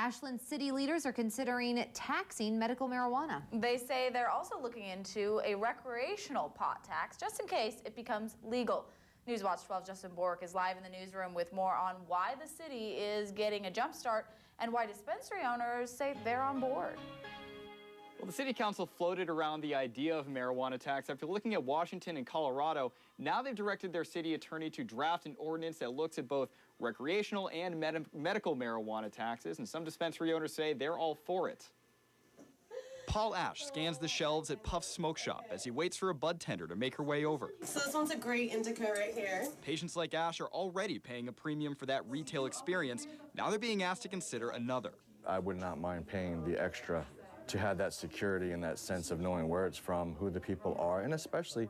Ashland city leaders are considering taxing medical marijuana. They say they're also looking into a recreational pot tax just in case it becomes legal. Newswatch 12's Justin Bork is live in the newsroom with more on why the city is getting a jump start and why dispensary owners say they're on board. Well, the City Council floated around the idea of a marijuana tax after looking at Washington and Colorado. Now they've directed their city attorney to draft an ordinance that looks at both recreational and medical marijuana taxes, and some dispensary owners say they're all for it. Paul Ash scans the shelves at Puff's Smoke Shop as he waits for a bud tender to make her way over. So this one's a great indica right here. Patients like Ash are already paying a premium for that retail experience. Now they're being asked to consider another. I would not mind paying the extra to have that security and that sense of knowing where it's from, who the people are, and especially,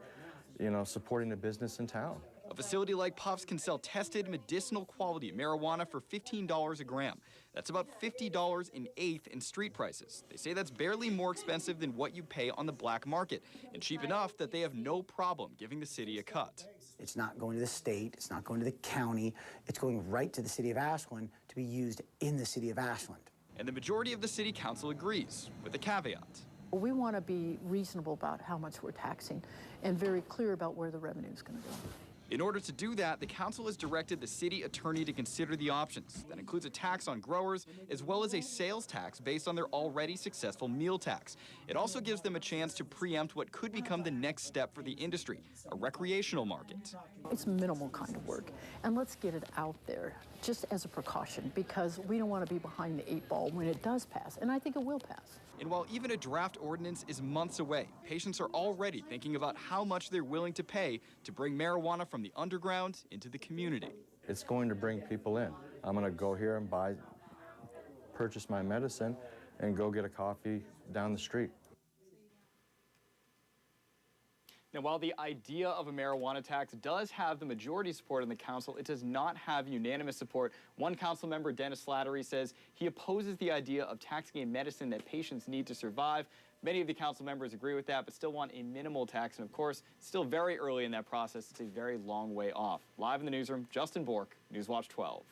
supporting the business in town. A facility like Puff's can sell tested medicinal quality marijuana for $15 a gram. That's about $50 an eighth in street prices. They say that's barely more expensive than what you pay on the black market, and cheap enough that they have no problem giving the city a cut. It's not going to the state, it's not going to the county, it's going right to the city of Ashland to be used in the city of Ashland. And the majority of the city council agrees, with a caveat. We want to be reasonable about how much we're taxing and very clear about where the revenue is going to go. In order to do that, the council has directed the city attorney to consider the options. That includes a tax on growers, as well as a sales tax based on their already successful meal tax. It also gives them a chance to preempt what could become the next step for the industry, a recreational market. It's minimal kind of work, and let's get it out there just as a precaution, because we don't want to be behind the 8 ball when it does pass, and I think it will pass. And while even a draft ordinance is months away, patients are already thinking about how much they're willing to pay to bring marijuana from the underground into the community. It's going to bring people in. I'm going to go here and purchase my medicine and go get a coffee down the street. Now, while the idea of a marijuana tax does have the majority support in the council, it does not have unanimous support. One council member, Dennis Slattery, says he opposes the idea of taxing a medicine that patients need to survive. Many of the council members agree with that, but still want a minimal tax. And of course, still very early in that process. It's a very long way off. Live in the newsroom, Justin Bork, Newswatch 12.